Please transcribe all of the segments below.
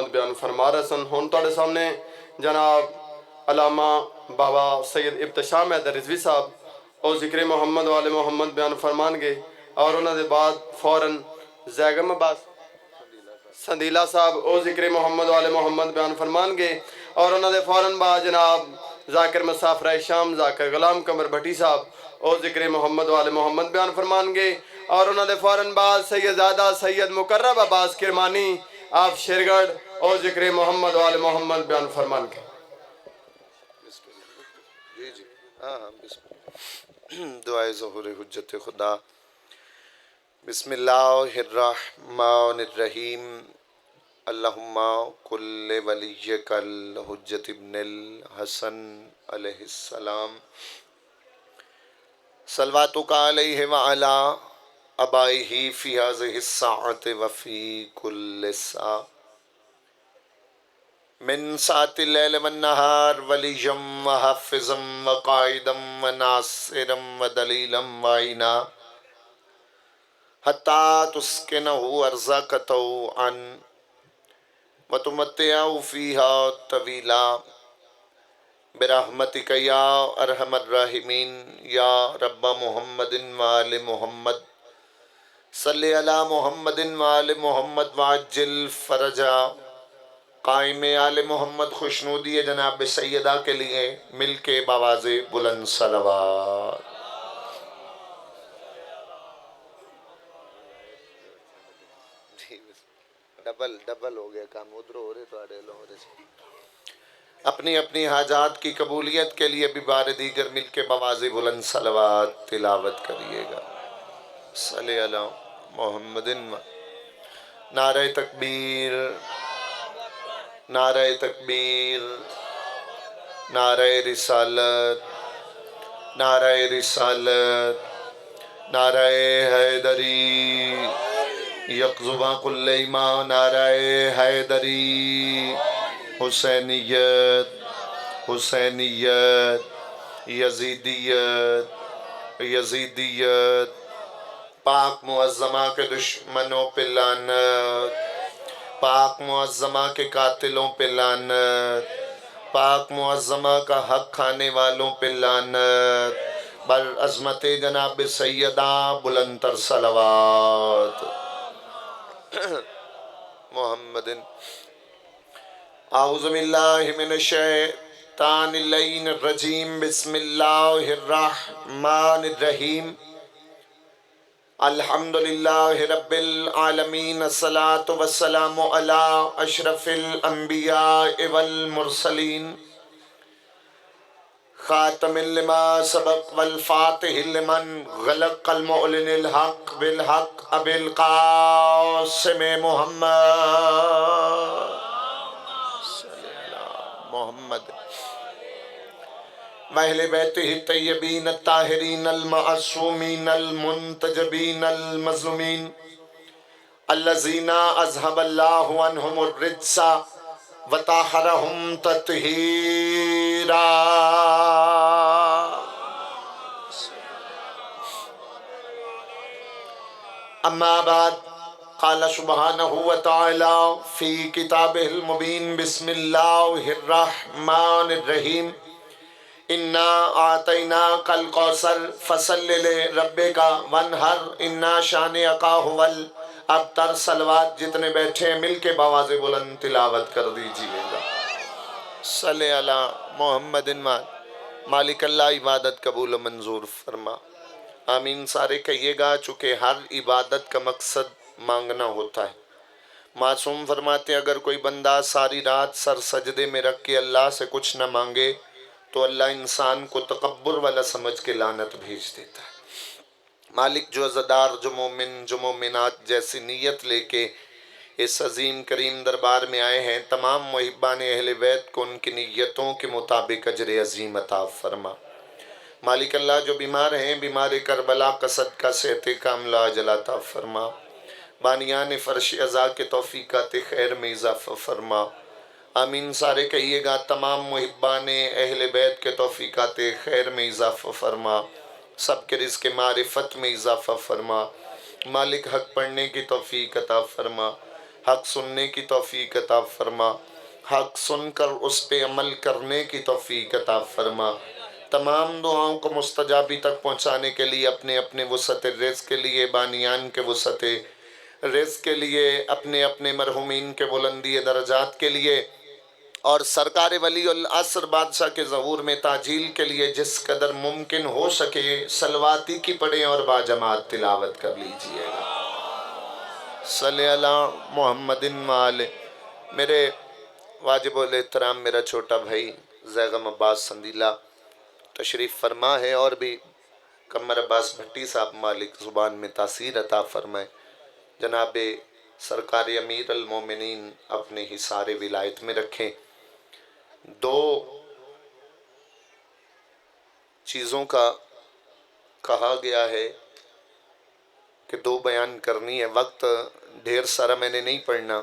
محمد بیان فرما رہے سن۔ ہن تواڈے سامنے جناب علامہ بابا سید ابتشام حیدر رضوی صاحب اور ذکر محمد والے محمد بیان فرمان گے، اور انہوں دے بعد فوراً زیگم عباس سندیلا صاحب او ذکر محمد والے محمد بیان فرمان گے، اور انہوں دے فوراً بعد جناب ذاکر مسافر شام ذاکر غلام قمر بھٹی صاحب او ذکر محمد والے محمد بیان فرمان گے، اور انہوں دے فوراً بعد سیدزادہ سید مقرب عباس کرمانی آپ شیرگڑھ او ذکر محمد والے محمد بیان فرمان گے۔ دعائے ظہور حجت خدا۔ بسم اللہ الرحمن الرحیم۔ اللہم کل ولیک الحجت ابن الحسن علیہ السلام صلواتک علیہ وعلا ابائہ فی ہذہ الساعۃ وفی کل ساعۃ من ساعت اللیل والنہار ولیجا وحافظا وقائدا وناصرا ودلیلا وعینا حتی تسکنہ ارضاک طوعا وتمتعہ فیہا طویلا برحمتک یا ارحم الراحمین یا رب محمد وآل محمد صلی علی محمد وآل محمد وعجل فرجا۔ قائم آل محمد خوشنودی جناب سیدہ کے لیے مل کے بآواز بلند صلوات۔ ڈبل ہو گیا کام، ادھر ہو رہے تو آڑے لو ہو رہے۔ اپنی اپنی حاجات کی قبولیت کے لیے بھی بار دیگر مل کے بآواز بلند صلوات تلاوت کریے گا۔ صلی علی محمد۔ نعرہ تکبیر، نعرہ تکبیر، نعرہ رسالت، نعرہ رسالت، نعرہ حیدری، یک زباں کل ایمان، نعرہ حیدری، حسینیت، حسینیت، یزیدیت، یزیدیت، پاک معظمہ کے دشمنوں پہ لعنت، پاک معظمہ کے قاتلوں پہ لعنت، پاک معظمہ کا حق کھانے والوں پہ لعنت، برعظمت جناب سیدہ بلند تر صلوات محمد۔ اعوذ باللہ من الشیطان اللعین الرجیم، بسم اللہ الرحمن الرحیم۔ الحمدللہ رب العالمین، الصلاة والسلام علی اشرف الانبیاء والمرسلین، خاتم لما سبق والفاتح لمن غلق، المعلن الحق بالحق، ابی القاسم محمد صلی اللہ محمد وَأَهْلِ بَيْتِهِ الطَّيِّبِينَ الطَّاهِرِينَ الْمَعْصُومِينَ الْمُنْتَجَبِينَ الْمَظْلُومِينَ الَّذِينَ أَذْهَبَ اللَّهُ عَنْهُمُ الرِّجْسَ وَطَهَّرَهُمْ تَطْهِيرًا۔ اما بعد، قال سبحانہ وتعالی فی کتابہ المبین، بسم اللہ الرحمن الرحیم۔ انا آتیناک الکوثر فصل لربک وانحر انا شانئک ھو الابتر۔ صلوات جتنے بیٹھے ہیں مل کے بآواز بلند تلاوت کر دیجئے گا۔ صلی علی محمد۔ مالک اللہ عبادت قبول و منظور فرما، آمین سارے کہیے گا۔ چونکہ ہر عبادت کا مقصد مانگنا ہوتا ہے، معصوم فرماتے اگر کوئی بندہ ساری رات سر سجدے میں رکھ کے اللہ سے کچھ نہ مانگے تو اللہ انسان کو تکبر والا سمجھ کے لعنت بھیج دیتا ہے۔ مالک جو عزادار، جو مومن، جو مومنات جیسی نیت لے کے اس عظیم کریم دربار میں آئے ہیں، تمام محبان اہل بیت کو ان کی نیتوں کے مطابق اجر عظیم عطا فرما۔ مالک اللہ جو بیمار ہیں، بیمار کربلا کا صدقہ صحت کاملہ عاجل عطا فرما۔ بانیان فرش عزا کے توفیقات خیر میں اضافہ فرما، آمین سارے کہیے گا۔ تمام محبان اہل بیت کے توفیقات خیر میں اضافہ فرما، سب کے رزق معرفت میں اضافہ فرما۔ مالک حق پڑھنے کی توفیق عطا فرما، حق سننے کی توفیق عطا فرما، حق سن کر اس پہ عمل کرنے کی توفیق عطا فرما، تمام دعاؤں کو مستجابی تک پہنچانے کے لیے اپنے اپنے وسعت رزق کے لیے، بانیان کے وسعت رزق کے لیے، اپنے اپنے مرحومین کے بلندی درجات کے لیے، اور سرکار ولی العصر بادشاہ کے ظہور میں تعجیل کے لیے جس قدر ممکن ہو سکے صلواتی کی پڑھیں اور باجماعت تلاوت کر لیجئے گا۔ صلی اللہ محمد وآلہ۔ میرے واجب الاحترام میرا چھوٹا بھائی زیغم عباس سندیلہ تشریف فرما ہے، اور بھی قمر عباس بھٹی صاحب مالک زبان میں تاثیر عطا فرمائے، جناب سرکار امیر المومنین اپنے حصار ولایت میں رکھیں۔ دو چیزوں کا کہا گیا ہے کہ دو بیان کرنی ہے، وقت ڈھیر سارا میں نے نہیں پڑھنا،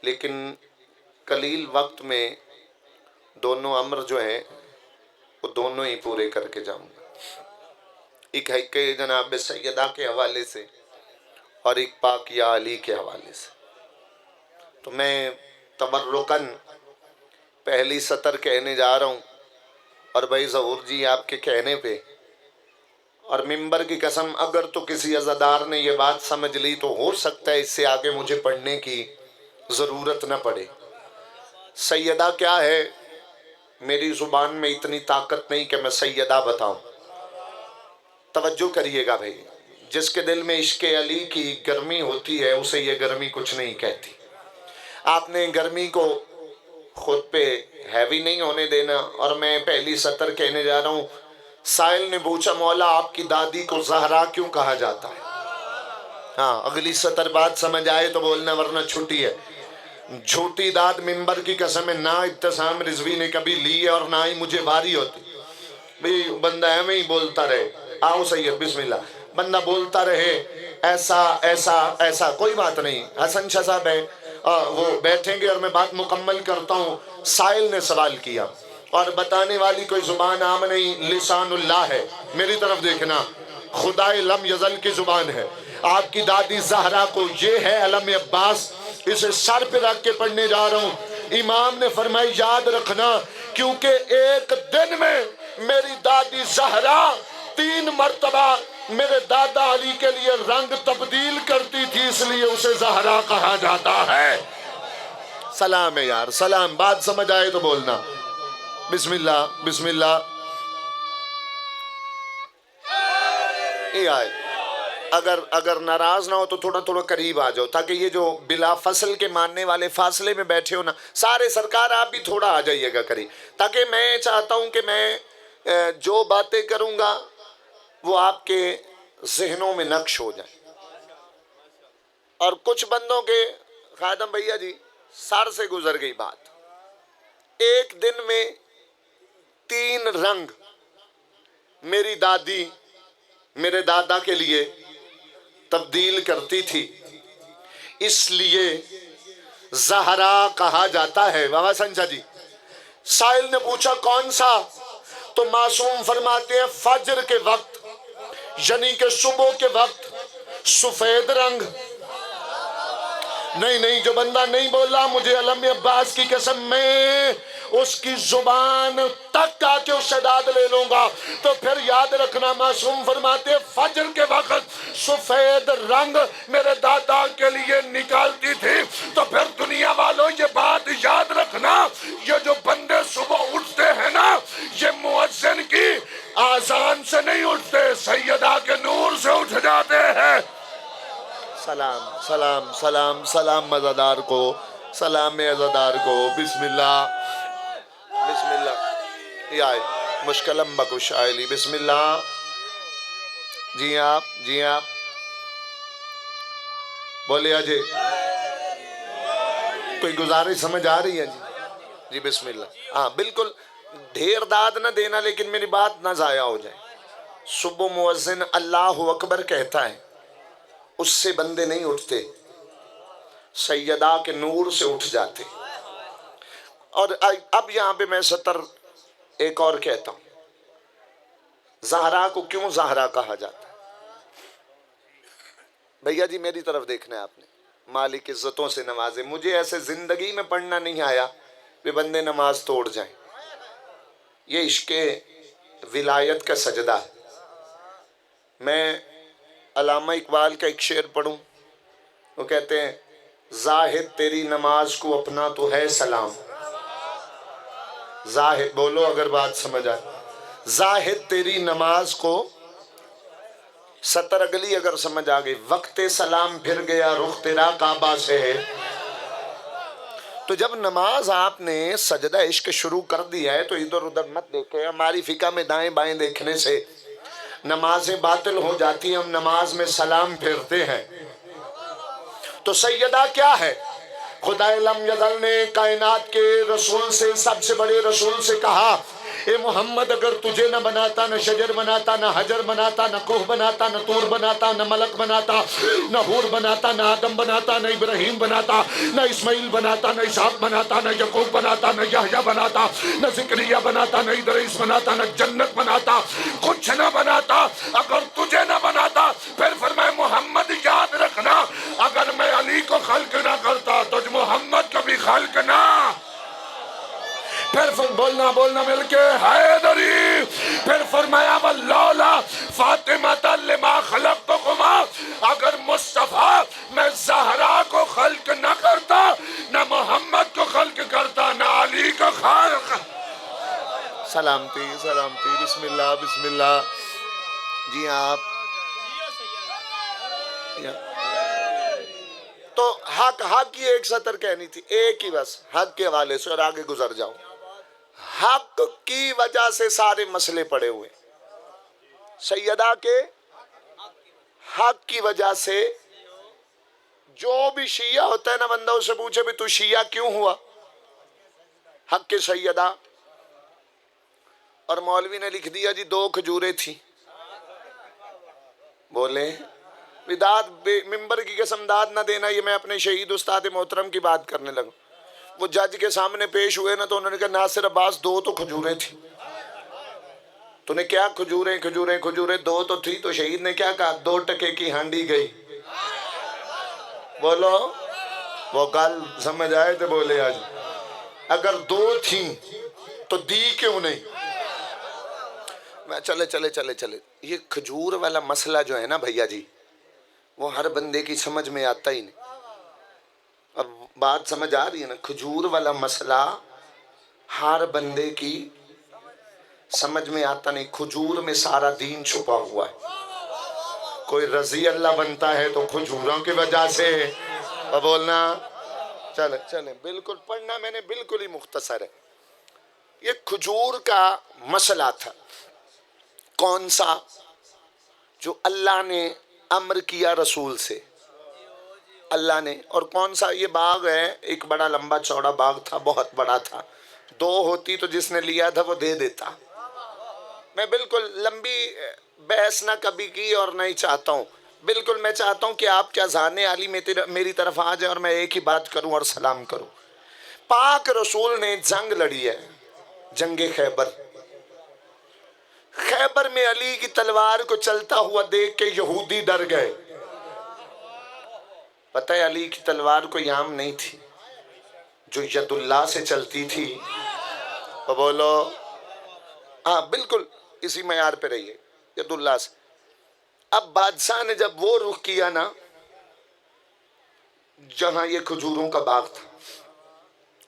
لیکن قلیل وقت میں دونوں امر جو ہیں وہ دونوں ہی پورے کر کے جاؤں گا۔ ایک ہے کہ جناب سیدہ کے حوالے سے، اور ایک پاک یا علی کے حوالے سے۔ تو میں تبرکاً پہلی سطر کہنے جا رہا ہوں، اور بھائی ظہور جی آپ کے کہنے پہ اور ممبر کی قسم اگر تو کسی عزادار نے یہ بات سمجھ لی تو ہو سکتا ہے اس سے آگے مجھے پڑھنے کی ضرورت نہ پڑے۔ سیدہ کیا ہے؟ میری زبان میں اتنی طاقت نہیں کہ میں سیدہ بتاؤں۔ توجہ کریے گا بھائی، جس کے دل میں عشق علی کی گرمی ہوتی ہے اسے یہ گرمی کچھ نہیں کہتی۔ آپ نے گرمی کو خود پہ ہیوی نہیں ہونے دینا، اور میں پہلی سطر کہنے جا رہا ہوں۔ سائل نے پوچھا مولا آپ کی دادی کو زہرا کیوں کہا جاتا ہے؟ ہاں اگلی سطر بات سمجھ آئے تو بولنا ورنہ چھٹی ہے۔ جھوٹی داد ممبر کی قسم ہے نہ ابتسام رضوی نے کبھی لی ہے اور نہ ہی مجھے باری ہوتی۔ بھی بندہ ایویں ہی بولتا رہے، آؤ سید بسم اللہ، بندہ بولتا رہے ایسا ایسا ایسا، کوئی بات نہیں۔ حسن شاہ صاحب ہے، وہ بیٹھیں گے اور میں بات مکمل کرتا ہوں۔ سائل نے سوال کیا، اور بتانے والی کوئی زبان عام نہیں، لسان اللہ ہے، میری طرف دیکھنا، خدائے لم یزل کی زبان ہے۔ آپ کی دادی زہرا کو یہ ہے علم عباس، اسے سر پہ رکھ کے پڑھنے جا رہا ہوں۔ امام نے فرمایا یاد رکھنا، کیونکہ ایک دن میں میری دادی زہرا 3 مرتبہ میرے دادا علی کے لیے رنگ تبدیل کرتی تھی، اس لیے اسے زہرا کہا جاتا ہے۔ سلام ہے یار، سلام۔ بات سمجھ آئے تو بولنا بسم اللہ بسم اللہ۔ یہ آئے اگر ناراض نہ ہو تو تھوڑا تھوڑا قریب آ جاؤ، تاکہ یہ جو بلا فصل کے ماننے والے فاصلے میں بیٹھے ہو نا، سارے سرکار آپ بھی تھوڑا آ جائیے گا قریب، تاکہ میں چاہتا ہوں کہ میں جو باتیں کروں گا وہ آپ کے ذہنوں میں نقش ہو جائیں۔ اور کچھ بندوں کے خادم بھیا جی سر سے گزر گئی بات، ایک دن میں 3 رنگ میری دادی میرے دادا کے لیے تبدیل کرتی تھی، اس لیے زہرا کہا جاتا ہے۔ بابا سنجا جی، سائل نے پوچھا کون سا؟ تو معصوم فرماتے ہیں فجر کے وقت، یعنی کہ صبح کے وقت سفید رنگ۔ نہیں جو بندہ نہیں بولا مجھے علم عباس کی قسم میں اس کی زبان تک آ کے اس سے داد لے لوں گا۔ تو پھر یاد رکھنا، معصوم فرماتے ہیں فجر کے وقت سفید رنگ میرے دادا کے لیے نکالتی تھی۔ تو پھر دنیا والوں یہ بات یاد رکھنا، یہ جو بندے صبح اٹھتے ہیں نا، یہ مؤذن کی آذان سے نہیں اٹھتے، سیدہ کے نور سے اٹھ جاتے ہیں۔ سلام سلام سلام سلام مزادار کو، سلام عزادار کو، بسم اللہ بسم اللہ۔ یہ آئے مشکلم بکش آئلی، بسم اللہ۔ جی آپ بولے آجے کوئی گزارش سمجھ آ رہی ہے جی بسم اللہ۔ ہاں بالکل ڈھیر داد نہ دینا، لیکن میری بات نہ ضائع ہو جائے۔ صبح مؤذن اللہ اکبر کہتا ہے، اس سے بندے نہیں اٹھتے، سیدہ کے نور سے اٹھ جاتے۔ اور اب یہاں پہ میں سطر ایک اور کہتا ہوں، زہرا کو کیوں زہرا کہا جاتا ہے؟ بھیا جی میری طرف دیکھنا ہے آپ نے۔ مالک عزتوں سے نوازے. مجھے ایسے زندگی میں پڑھنا نہیں آیا کہ بندے نماز توڑ جائیں. یہ عشق ولایت کا سجدہ ہے. میں علامہ اقبال کا ایک شعر پڑھوں. وہ کہتے ہیں زاہد تیری نماز کو اپنا تو ہے سلام. زاہد بولو اگر بات سمجھ آئے. زاہد تیری نماز کو ستر اگلی اگر سمجھ آ گئی. وقت سلام پھر گیا رخ تیرا کعبہ سے ہے. تو جب نماز آپ نے سجدہ عشق شروع کر دیا ہے تو ادھر ادھر مت دیکھیں. ہماری فقہ میں دائیں بائیں دیکھنے سے نمازیں باطل ہو جاتی ہیں. ہم نماز میں سلام پھیرتے ہیں. تو سیدہ کیا ہے؟ خدا لم یزل نے کائنات کے رسول سے، سب سے بڑے رسول سے کہا اے محمد اگر تجھے نہ بناتا، نہ شجر بناتا، نہ حجر بناتا، نہ کوہ بناتا، نہ طور بناتا، نہ ملک بناتا، نہ حور بناتا، نہ آدم بناتا، نہ ابراہیم بناتا، نہ اسماعیل بناتا، نہ اسحاق بناتا، نہ یعقوب بناتا، نہ یحییٰ بناتا، نہ زکریا بناتا، نہ ادریس بناتا، نہ جنت بناتا، کچھ نہ بناتا اگر تجھے نہ بناتا. پھر فرمائے محمد یاد رکھنا اگر میں علی کو خلق نہ کرتا تو محمد کو بھی خلق نہ. پھر بولنا مل کے حیدری. پھر فرمایا واللولا فاطمہ لما خلقتکما. اگر مصطفیٰ میں زہرا کو خلق نہ کرتا، نہ محمد کو خلق کرتا، نہ علی کو خلق. سلامتی سلامتی. بسم اللہ بسم اللہ. جی آپ تو حق یہ ایک سطر کہنی تھی، ایک ہی بس حق کے حوالے سے، اور آگے گزر جاؤں. حق کی وجہ سے سارے مسئلے پڑے ہوئے. سیدہ کے حق کی وجہ سے جو بھی شیعہ ہوتا ہے نا، بندہ اسے پوچھے بھی تو شیعہ کیوں ہوا؟ حق کے سیدہ. اور مولوی نے لکھ دیا جی 2 کھجوریں تھی. بولے داد ممبر کی قسم داد نہ دینا. یہ میں اپنے شہید استاد محترم کی بات کرنے لگا. وہ جج کے سامنے پیش ہوئے نا تو انہوں نے کہا ناصر عباس 2 تو کھجوریں تھی. تو نے کیا کھجوریں 2 تو تھی. تو شہید نے کیا کہا 2 ٹکے کی ہانڈی گئی. بولو وہ گل سمجھ آئے تو بولے آج. اگر 2 تھیں تو دی کیوں نہیں؟ چلے. یہ کھجور والا مسئلہ جو ہے نا بھیا جی، وہ ہر بندے کی سمجھ میں آتا ہی نہیں. اور بات سمجھ آ رہی ہے نا؟ کھجور والا مسئلہ ہر بندے کی سمجھ میں آتا نہیں. کھجور میں سارا دین چھپا ہوا ہے. کوئی رضی اللہ بنتا ہے تو کھجوروں کی وجہ سے. اور بولنا چلے بالکل پڑھنا میں نے بالکل ہی مختصر ہے. یہ کھجور کا مسئلہ تھا. کون سا؟ جو اللہ نے امر کیا رسول سے. اللہ نے. اور کون سا؟ یہ باغ ہے، ایک بڑا لمبا چوڑا باغ تھا، بہت بڑا تھا. 2 ہوتی تو جس نے لیا تھا وہ دے دیتا. میں بالکل لمبی بحث نہ کبھی کی اور نہیں چاہتا ہوں. بالکل میں چاہتا ہوں کہ آپ کیا ذہن علی میری طرف آ جائیں اور میں ایک ہی بات کروں اور سلام کروں. پاک رسول نے جنگ لڑی ہے، جنگ خیبر. خیبر میں علی کی تلوار کو چلتا ہوا دیکھ کے یہودی ڈر گئے. پتہ ہے علی کی تلوار کوئی عام نہیں تھی، جو ید اللہ سے چلتی تھی. اور بولو ہاں بالکل اسی معیار پہ رہیے، ید اللہ سے. اب بادشاہ نے جب وہ رخ کیا نا جہاں یہ کھجوروں کا باغ تھا،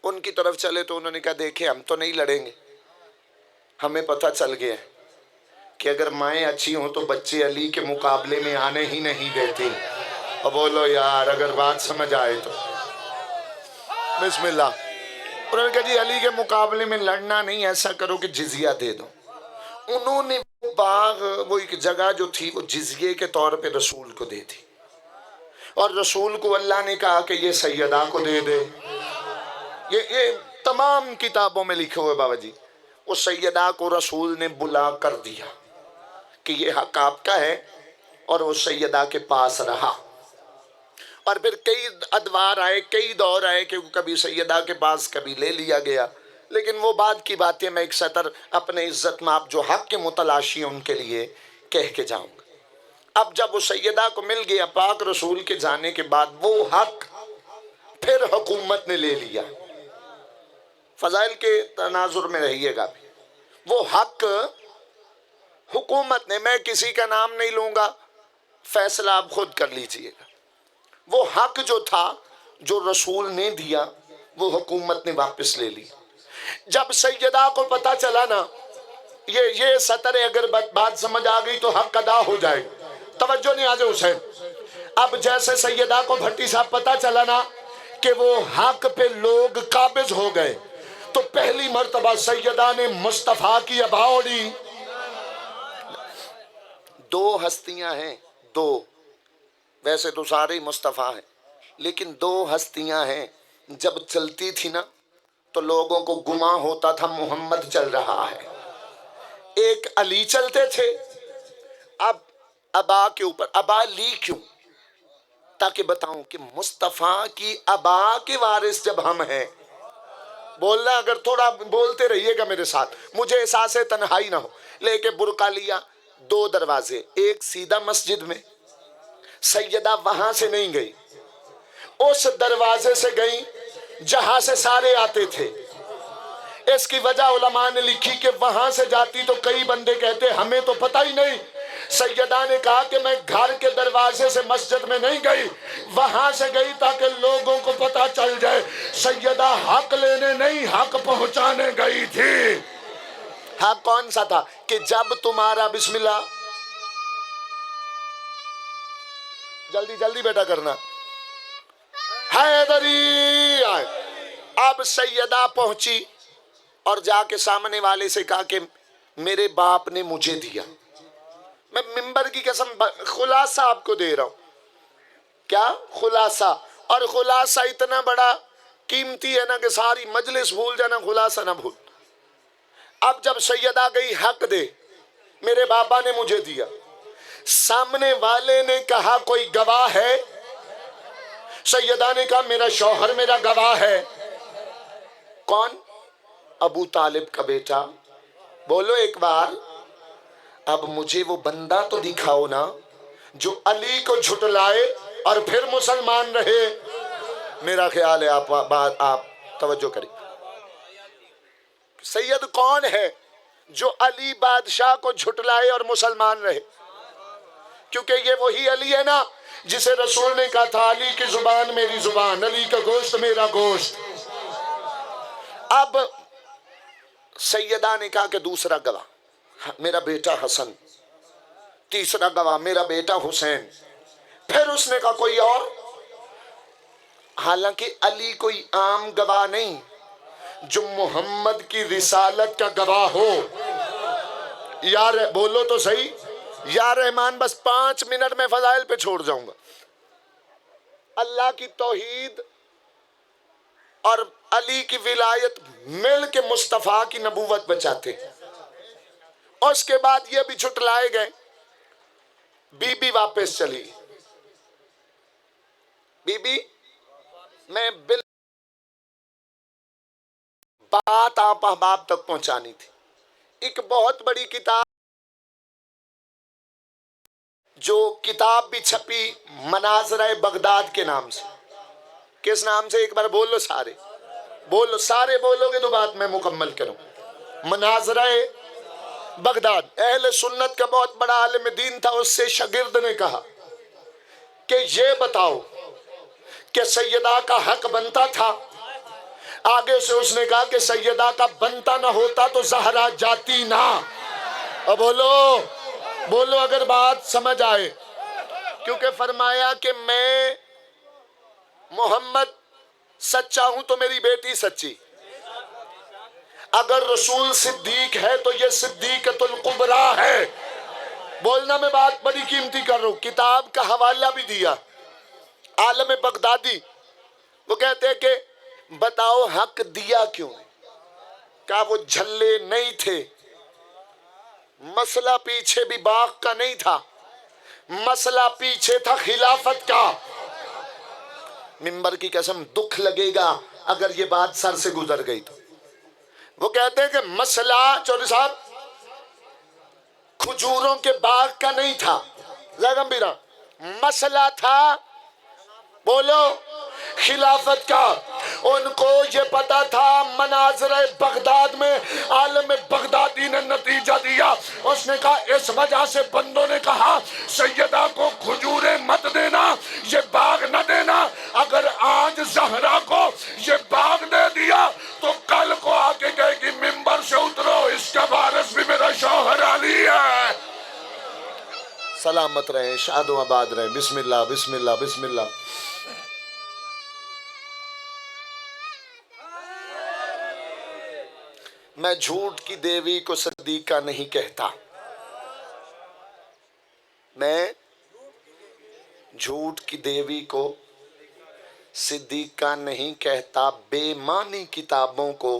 ان کی طرف چلے تو انہوں نے کہا دیکھیں ہم تو نہیں لڑیں گے. ہمیں پتہ چل گیا کہ اگر مائیں اچھی ہوں تو بچے علی کے مقابلے میں آنے ہی نہیں دیتی. اور بولو یار اگر بات سمجھ آئے تو بسم اللہ. انہوں نے کہا جی علی کے مقابلے میں لڑنا نہیں، ایسا کرو کہ جزیہ دے دو. انہوں نے باغ، وہ ایک جگہ جو تھی وہ جزیے کے طور پہ رسول کو دے دی. اور رسول کو اللہ نے کہا کہ یہ سیدہ کو دے دے. یہ تمام کتابوں میں لکھے ہوئے بابا جی. وہ سیدہ کو رسول نے بلا کر دیا کہ یہ حق آپ کا ہے، اور وہ سیدہ کے پاس رہا. اور پھر کئی ادوار آئے، کئی دور آئے کہ کبھی سیدہ کے پاس کبھی لے لیا گیا. لیکن وہ بعد کی باتیں میں ایک سطر اپنے عزت میں آپ جو حق کے متلاشی ہیں ان کے لیے کہہ کے جاؤں گا. اب جب وہ سیدہ کو مل گیا پاک رسول کے جانے کے بعد، وہ حق پھر حکومت نے لے لیا. فضائل کے تناظر میں رہیے گا. وہ حق حکومت نے، میں کسی کا نام نہیں لوں گا، فیصلہ آپ خود کر لیجئے گا. وہ حق جو تھا جو رسول نے دیا وہ حکومت نے واپس لے لی. جب سیدہ کو پتا چلا نا، یہ سطر ہے، اگر بات سمجھ آ گئی تو حق ادا ہو جائے. توجہ نہیں آج حسین. اب جیسے سیدہ کو بھٹی صاحب پتا چلا نا کہ وہ حق پہ لوگ قابض ہو گئے، تو پہلی مرتبہ سیدہ نے مصطفیٰ کی ابا اوڑھی. دو ہستیاں ہیں، دو، ویسے تو سارے ہی مصطفیٰ ہیں، لیکن دو ہستیاں ہیں. جب چلتی تھی نا تو لوگوں کو گمان ہوتا تھا محمد چل رہا ہے. ایک علی چلتے تھے. اب ابا کے اوپر ابا لی کیوں؟ تاکہ بتاؤں کہ مصطفیٰ کی ابا کے وارث جب ہم ہیں. بولنا، اگر تھوڑا بولتے رہیے گا میرے ساتھ، مجھے احساس تنہائی نہ ہو. لے کے برقع لیا، دو دروازے، ایک سیدھا مسجد میں. سیدہ وہاں سے نہیں گئی، اس دروازے سے گئی جہاں سے سارے آتے تھے. اس کی وجہ علماء نے لکھی کہ وہاں سے جاتی تو کئی بندے کہتے ہمیں تو پتہ ہی نہیں. سیدہ نے کہا کہ میں گھر کے دروازے سے مسجد میں نہیں گئی، وہاں سے گئی تاکہ لوگوں کو پتہ چل جائے. سیدہ حق لینے نہیں، حق پہنچانے گئی تھی. حق کون سا تھا؟ کہ جب تمہارا بسم اللہ، جلدی جلدی بیٹا کرنا، حیدری آئے. اب سیدہ پہنچی اور جا کے سامنے والے سے کہا کہ میرے باپ نے مجھے دیا. میں ممبر کی قسم خلاصہ آپ کو دے رہا ہوں. کیا خلاصہ؟ اور خلاصہ اتنا بڑا قیمتی ہے نا کہ ساری مجلس بھول جانا، خلاصہ نہ بھول. اب جب سیدہ گئی حق دے، میرے بابا نے مجھے دیا. سامنے والے نے کہا کوئی گواہ ہے؟ سیدہ نے کہا میرا شوہر میرا گواہ ہے. کون؟ ابو طالب کا بیٹا. بولو ایک بار. اب مجھے وہ بندہ تو دکھاؤ نا جو علی کو جھٹلائے اور پھر مسلمان رہے. میرا خیال ہے آپ توجہ کریں. سید کون ہے جو علی بادشاہ کو جھٹلائے اور مسلمان رہے؟ کیونکہ یہ وہی علی ہے نا جسے رسول نے کہا تھا علی کی زبان میری زبان، علی کا گوشت میرا گوشت. اب سیدہ نے کہا کہ دوسرا گواہ میرا بیٹا حسن، تیسرا گواہ میرا بیٹا حسین. پھر اس نے کہا کوئی اور. حالانکہ علی کوئی عام گواہ نہیں، جو محمد کی رسالت کا گواہ ہو. یار بولو تو صحیح. یا رحمان، بس 5 منٹ میں فضائل پہ چھوڑ جاؤں گا. اللہ کی توحید اور علی کی ولایت مل کے مصطفیٰ کی نبوت بچاتے. اور اس کے بعد یہ بھی چھٹلائے گئے. بی بی واپس چلی. بی بی میں بات آپ احباب تک پہنچانی تھی. ایک بہت بڑی کتاب، جو کتاب بھی چھپی مناظرہ بغداد کے نام سے. کس نام سے؟ ایک بار بولو سارے، بولو سارے، بولو گے تو بات میں مکمل کروں. مناظرہ بغداد. اہل سنت کا بہت بڑا عالم دین تھا، اس سے شاگرد نے کہا کہ یہ بتاؤ کہ سیدہ کا حق بنتا تھا؟ آگے سے اس نے کہا کہ سیدہ کا بنتا نہ ہوتا تو زہرا جاتی نہ. اور بولو بولو اگر بات سمجھ آئے. کیونکہ فرمایا کہ میں محمد سچا ہوں تو میری بیٹی سچی. اگر رسول صدیق ہے تو یہ صدیقۃ الکبریٰ ہے. بولنا، میں بات بڑی قیمتی کر رہا ہوں. کتاب کا حوالہ بھی دیا عالم بغدادی. وہ کہتے ہیں کہ بتاؤ حق دیا کیوں؟ کہا وہ جھلے نہیں تھے. مسئلہ پیچھے بھی باغ کا نہیں تھا، مسئلہ پیچھے تھا خلافت کا. ممبر کی قسم دکھ لگے گا اگر یہ بات سر سے گزر گئی تو. وہ کہتے ہیں کہ مسئلہ چودھری صاحب کھجوروں کے باغ کا نہیں تھا، زیگمبیرہ مسئلہ تھا بولو خلافت کا. ان کو یہ پتا تھا مناظر بغداد میں عالم بغدادی نے نتیجہ دیا. اس نے کہا اس وجہ سے بندوں نے کہا سیدہ کو کھجوریں مت دینا، یہ باغ نہ دینا. اگر آج زہرا کو یہ باغ دے دیا تو کل کو آ کے کہے گی ممبر سے اترو، اس کا وارث بھی میرا شوہر علی ہے. سلامت رہیں، شاد و آباد رہیں. بسم اللہ بسم اللہ بسم اللہ. میں جھوٹ کی دیوی کو صدیقہ نہیں کہتا، میں جھوٹ کی دیوی کو صدیقہ نہیں کہتا، بے معنی کتابوں کو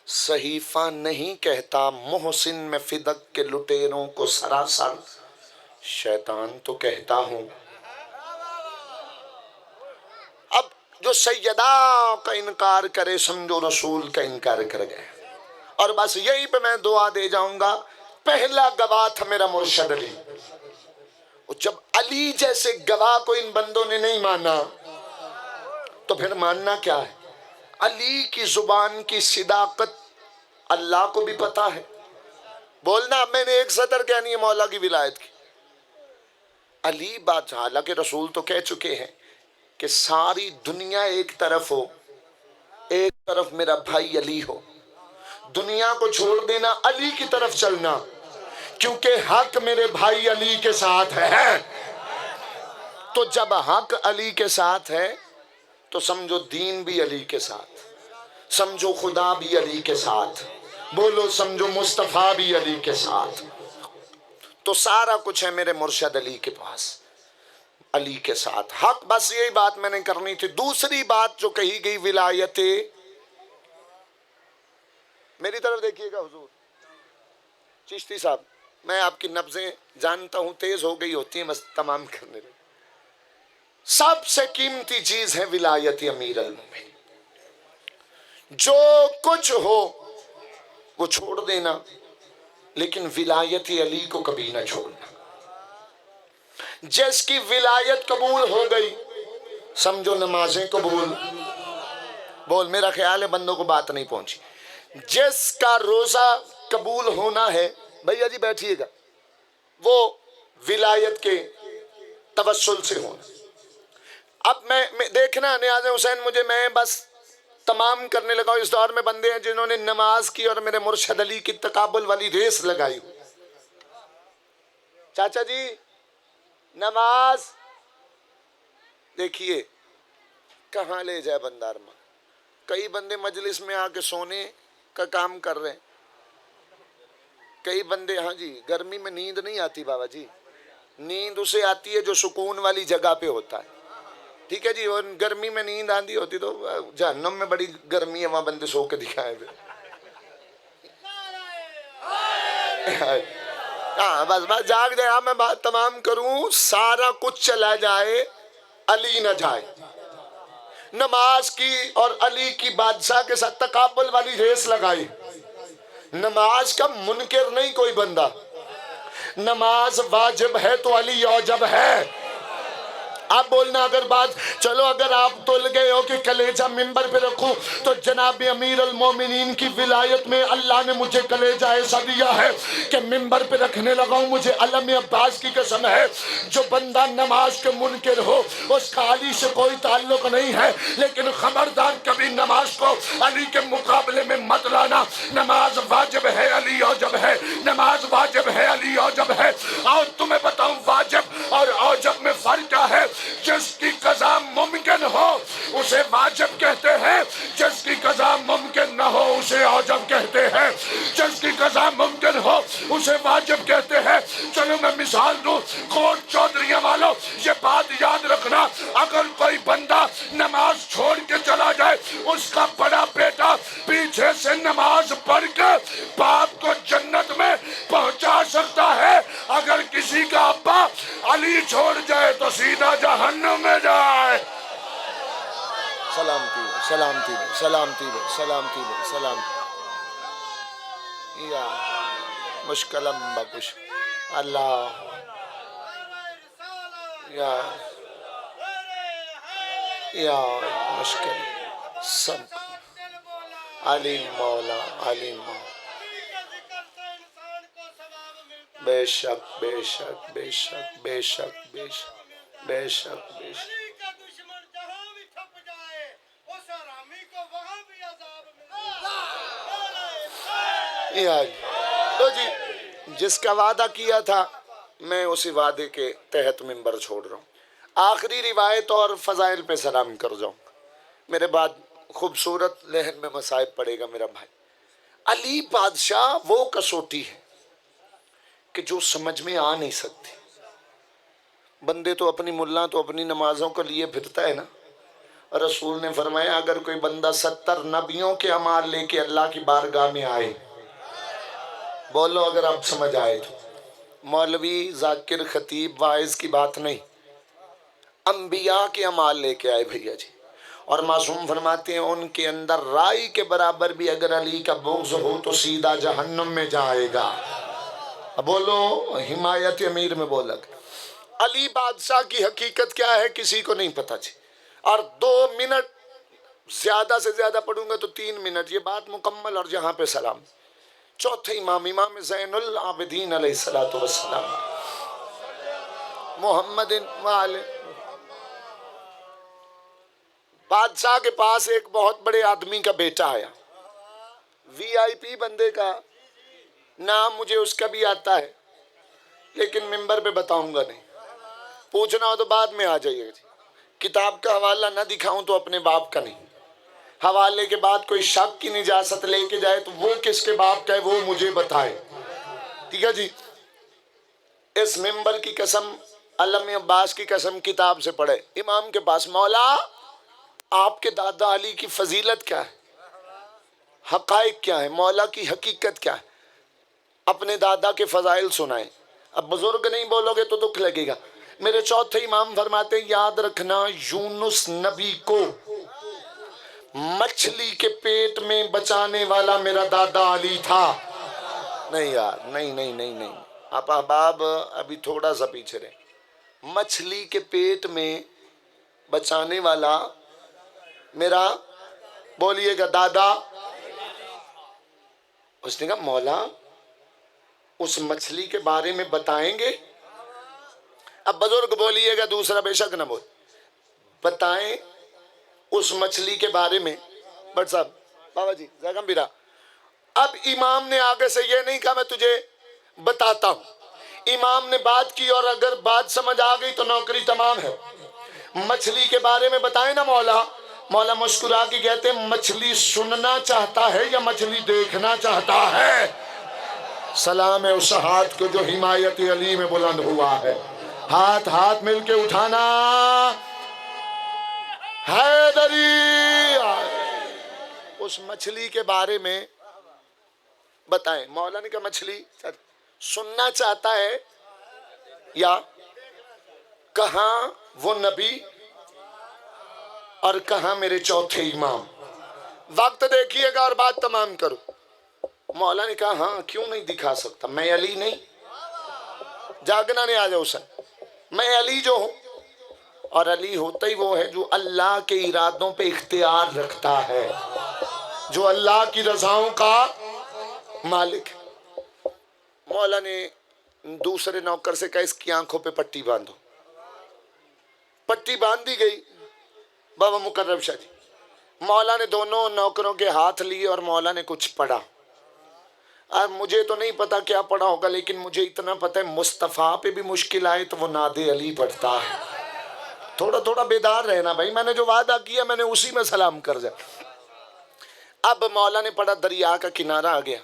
صحیفہ نہیں کہتا، محسن میں فدق کے لٹیروں کو سراسر شیطان تو کہتا ہوں. اب جو سیدہ کا انکار کرے سمجھو رسول کا انکار کر گئے. اور بس یہی پہ میں دعا دے جاؤں گا. پہلا گواہ تھا میرا مرشد علی. جب علی جیسے گواہ کو ان بندوں نے نہیں مانا تو پھر ماننا کیا ہے؟ علی کی زبان کی صداقت اللہ کو بھی پتا ہے. بولنا اب میں نے ایک سطر کہنی ہے مولا کی ولایت کی. علی بات حالانکہ رسول تو کہہ چکے ہیں کہ ساری دنیا ایک طرف ہو، ایک طرف میرا بھائی علی ہو. دنیا کو چھوڑ دینا، علی کی طرف چلنا، کیونکہ حق میرے بھائی علی کے ساتھ ہے. تو جب حق علی کے ساتھ ہے تو سمجھو دین بھی علی کے ساتھ، سمجھو خدا بھی علی کے ساتھ، بولو سمجھو مصطفیٰ بھی علی کے ساتھ. تو سارا کچھ ہے میرے مرشد علی کے پاس، علی کے ساتھ حق. بس یہی بات میں نے کرنی تھی. دوسری بات جو کہی گئی ولایت، میری طرف دیکھیے گا حضور چشتی صاحب، میں آپ کی نبضیں جانتا ہوں تیز ہو گئی ہوتی ہیں، بس تمام کرنے لیں. سب سے قیمتی چیز ہے ولایت امیر المومنین. جو کچھ ہو وہ چھوڑ دینا، لیکن ولایت علی کو کبھی نہ چھوڑنا. جس کی ولایت قبول ہو گئی سمجھو نمازیں قبول. بول، میرا خیال ہے بندوں کو بات نہیں پہنچی. جس کا روزہ قبول ہونا ہے، بھیا جی بیٹھیے گا، وہ ولایت کے توسل سے ہونا. اب میں دیکھنا نیاز حسین، میں بس تمام کرنے لگا ہوں. اس دور میں بندے ہیں جنہوں نے نماز کی اور میرے مرشد علی کی تقابل والی ریس لگائی. چاچا جی نماز دیکھیے کہاں لے جائے بندہ ارمان. کئی بندے مجلس میں آ کے سونے کا کام کر رہے ہیں. کئی بندے، ہاں جی، گرمی میں نیند نہیں آتی بابا جی، نیند اسے آتی ہے جو سکون والی جگہ پہ ہوتا ہے. ٹھیک ہے جی، اور گرمی میں نیند آندھی ہوتی تو جہنم میں بڑی گرمی ہے، وہاں بندے سو کے دکھائے ہوئے. ہاں بس جاگ جائے. میں بات تمام کروں، سارا کچھ چلا جائے علی نہ جائے. نماز کی اور علی کی بادشاہ کے ساتھ تقابل والی ریس لگائی. نماز کا منکر نہیں کوئی بندہ، نماز واجب ہے تو علی اوجب ہے. آپ بولنا اگر بات، چلو اگر آپ تل گئے ہو کہ کلیجہ ممبر پہ رکھوں تو جناب امیر المومنین کی ولایت میں اللہ نے مجھے کلیجہ ایسا دیا ہے کہ ممبر پہ رکھنے لگا ہوں. مجھے علم عباس کی قسم ہے، جو بندہ نماز کے منکر ہو اس کا علی سے کوئی تعلق نہیں ہے. لیکن خبردار کبھی نماز کو علی کے مقابلے میں مت لانا. نماز واجب ہے، علی اوجب ہے. نماز واجب ہے، علی اوجب ہے. اور تمہیں بتاؤں واجب اور اوجب میں فرق کیا ہے. جس کی قضا ممکن ہو اسے واجب کہتے ہیں، جس کی قضا ممکن نہ ہو اسے اوجب کہتے ہیں. جس کی قضا ممکن ہو اسے واجب کہتے ہیں. چلو میں مثال دوں، کوٹ چودھریوں والوں یہ بات یاد رکھنا، اگر کوئی بندہ نماز چھوڑ کے چلا جائے، اس کا بڑا بیٹا پیچھے سے نماز پڑھ کے باپ کو جنت میں پہنچا سکتا ہے. اگر کسی کا ابا علی چھوڑ جائے تو سیدھا جہنم میں جائے. سلامتی سلامتی سلامتی سلامتی سلامتی یا مشکلم بکش اللہ. یا مشکل سب علیم مولا، علیم مولا، بے شک بے شک بے شک بے شک بے شک بے شک بے شک۔ تو جی جس کا وعدہ کیا تھا میں اسی وعدے کے تحت منبر چھوڑ رہا ہوں۔ آخری روایت اور فضائل پہ سلام کر جاؤں، میرے بعد خوبصورت لہن میں مصائب پڑے گا میرا بھائی۔ علی بادشاہ وہ کسوٹی ہے کہ جو سمجھ میں آ نہیں سکتی۔ بندے تو اپنی ملا تو اپنی نمازوں کو لیے پھرتا ہے نا، رسول نے فرمایا اگر کوئی بندہ 70 نبیوں کے اعمال لے کے اللہ کی بارگاہ میں آئے، بولو اگر آپ سمجھ آئے تو، مولوی ذاکر خطیب واعظ کی بات نہیں، انبیاء کے اعمال لے کے آئے بھیا جی، اور معصوم فرماتے ہیں ان کے اندر رائی کے برابر بھی اگر علی کا بغض ہو تو سیدھا جہنم میں جائے گا۔ بولو حمایت امیر میں بولا۔ علی بادشاہ کی حقیقت کیا ہے کسی کو نہیں پتا جی، اور 2 منٹ زیادہ سے زیادہ پڑھوں گا تو 3 منٹ یہ بات مکمل، اور جہاں پہ سلام۔ چوتھے امام زین العابدین علیہ السلام محمد وآلہ۔ بادشاہ کے پاس ایک بہت بڑے آدمی کا بیٹا آیا، VIP بندے کا نام مجھے اس کا بھی آتا ہے لیکن منبر پہ بتاؤں گا نہیں، پوچھنا ہو تو بعد میں آ جائیے گا۔ کتاب کا حوالہ نہ دکھاؤں تو اپنے باپ کا نہیں، حوالے کے بعد کوئی شک کی نجاست لے کے جائے تو وہ کس کے باپ کا ہے وہ مجھے بتائے، ٹھیک ہے جی۔ اس منبر کی قسم، علم عباس کی قسم کتاب سے پڑھے، امام کے پاس مولا آپ کے دادا علی کی فضیلت کیا ہے، حقائق کیا ہے، مولا کی حقیقت کیا ہے، اپنے دادا کے فضائل سنائیں۔ اب بزرگ نہیں بولو گے تو دکھ لگے گا۔ میرے چوتھے امام فرماتے ہیں یاد رکھنا یونس نبی کو مچھلی کے پیٹ میں بچانے والا میرا دادا علی تھا۔ نہیں یار، نہیں نہیں نہیں نہیں، آپ احباب ابھی تھوڑا سا پیچھے رہے۔ مچھلی کے پیٹ میں بچانے والا میرا، بولیے گا دادا۔ اس نے کہا مولا اس مچھلی کے بارے میں بتائیں گے؟ اب بزرگ بولیے گا دوسرا بے شک نہ بول، بتائیں اس مچھلی کے بارے میں۔ بٹ صاحب بابا جی زیگم بیرا، اب امام نے آگے سے یہ نہیں کہا میں تجھے بتاتا ہوں، امام نے بات کی اور اگر بات سمجھ آ گئی تو نوکری تمام ہے۔ مچھلی کے بارے میں بتائیں نا مولا۔ مولا مسکرا کے کہتے ہیں مچھلی سننا چاہتا ہے یا مچھلی دیکھنا چاہتا ہے؟ سلام ہے اس ہاتھ کو جو حمایت علی میں بلند ہوا ہے، ہاتھ ہاتھ مل کے اٹھانا، حیدری۔ اس مچھلی کے بارے میں بتائیں۔ مولا نے کہا مچھلی سننا چاہتا ہے یا کہاں وہ نبی اور کہاں میرے چوتھے امام؟ وقت دیکھیے گا اور بات تمام کرو۔ مولا نے کہا ہاں کیوں نہیں دکھا سکتا، میں علی نہیں، جاگنا نہیں آ جاؤ سر، میں علی جو ہوں، اور علی ہوتا ہی وہ ہے جو اللہ کے ارادوں پہ اختیار رکھتا ہے، جو اللہ کی رضاؤں کا مالک ہے۔ مولا نے دوسرے نوکر سے کہا اس کی آنکھوں پہ پٹی باندھو، پٹی باندھ دی گئی۔ بابا مقرب شاہ جی، مولا نے دونوں نوکروں کے ہاتھ لیے اور مولا نے کچھ پڑھا۔ اب مجھے تو نہیں پتا کیا پڑھا ہوگا لیکن مجھے اتنا پتا ہے مصطفیٰ پہ بھی مشکل آئے تو وہ ناد علی پڑھتا ہے۔ تھوڑا تھوڑا بیدار رہنا بھائی، میں نے جو وعدہ کیا میں نے اسی میں سلام کر جا۔ اب مولا نے پڑھا دریا کا کنارہ آ گیا،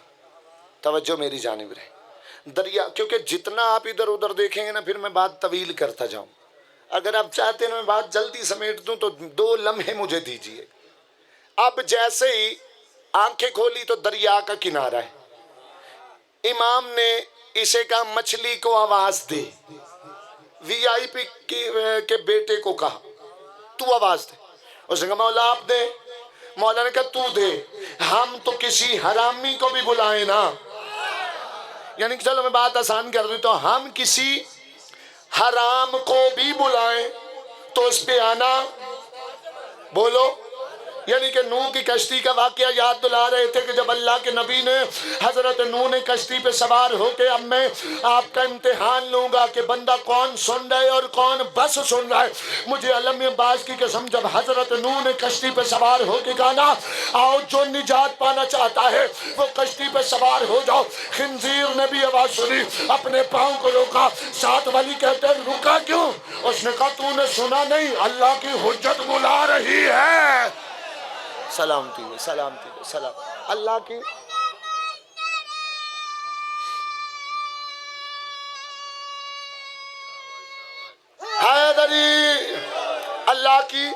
توجہ میری جانب رہے، دریا، کیونکہ جتنا آپ ادھر ادھر دیکھیں گے نا پھر میں بات طویل کرتا جاؤں، اگر آپ چاہتے ہیں میں بات جلدی سمیٹ دوں تو 2 لمحے مجھے دیجئے۔ اب جیسے ہی آنکھیں کھولی تو دریا کا کنارہ ہے، امام نے اسے کہا مچھلی کو آواز دے، VIP کے بیٹے کو کہا تو آواز دے، اس نے کہا مولا آپ دے، مولا نے کہا تو دے، ہم تو کسی حرامی کو بھی بلائیں نا، یعنی کہ چلو میں بات آسان کر دوں تو ہم کسی حرام کو بھی بلائیں تو اس پہ آنا، بولو، یعنی کہ نوح کی کشتی کا واقعہ یاد دلا رہے تھے کہ جب اللہ کے نبی نے، حضرت نوح نے کشتی پہ سوار ہو کے اب میں آپ کا امتحان لوں گا کہ بندہ کون سن رہا ہے اور کون بس سن رہا ہے۔ مجھے علم باز کی قسم، جب حضرت نوح نے کشتی پہ سوار ہو کے کہا نا آؤ جو نجات پانا چاہتا ہے وہ کشتی پہ سوار ہو جاؤ، خنزیر نے بھی آواز سنی، اپنے پاؤں کو روکا، ساتھ والی کہتے ہیں رکا کیوں؟ اس نے کہا تو نے سنا نہیں، اللہ کی حجت بلا رہی ہے۔ سلامتی ہو، سلامتی ہو، سلام اللہ کی۔ حیدری، اللہ کی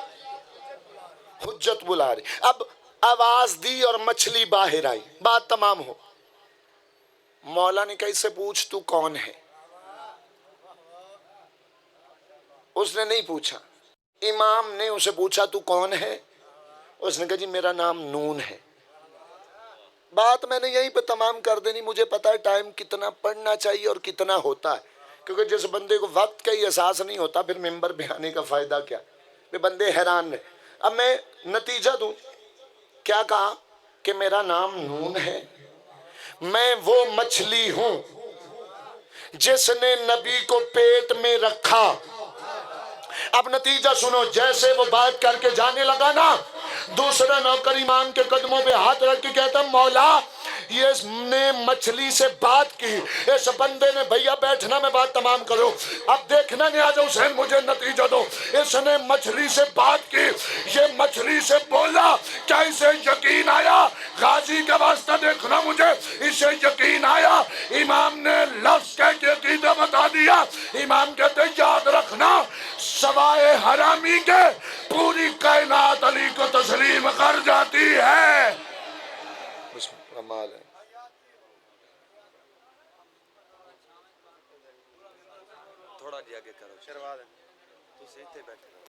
حجت بلا رہی۔ اب آواز دی اور مچھلی باہر آئی، بات تمام ہو۔ مولا نے کہا اس سے پوچھ تو کون ہے؟ اس نے نہیں پوچھا۔ امام نے اسے پوچھا تو کون ہے؟ اس نے کہا جی میرا نام نون ہے۔ بات میں نے یہیں پہ تمام کر دینی، مجھے پتا ہے ٹائم کتنا پڑھنا چاہیے اور کتنا ہوتا ہے، کیونکہ جس بندے کو وقت کا ہی احساس نہیں ہوتا پھر ممبر پہ آنے کا فائدہ کیا؟ پھر بندے حیران رہے۔ اب میں نتیجہ دوں، کیا کہا کہ میرا نام نون ہے، میں وہ مچھلی ہوں جس نے نبی کو پیٹ میں رکھا۔ اب نتیجہ سنو، جیسے وہ بات کر کے جانے لگا نا، دوسرا نوکر امام کے قدموں پہ ہاتھ رکھ کے کہتا مولا یہ نے مچھلی سے بات کی، اس بندے نے، بھیا بیٹھنا میں بات تمام کرو، اب دیکھنا نیاز حسین مجھے نتیجہ دو، اس نے مچھلی سے بات کی، یہ مچھلی سے بولا، کیا اسے یقین آیا؟ غازی کا واسطہ دیکھنا مجھے، اسے یقین آیا؟ امام نے لفظ کہہ کے عقیدہ بتا دیا۔ امام کہتے یاد رکھنا سوائے حرامی کے پوری کائنات علی کو تسلیم کر جاتی ہے۔ کمال ہے۔ تھوڑا جی آگے کرو، شروع ہے تو سیدھے بیٹھے۔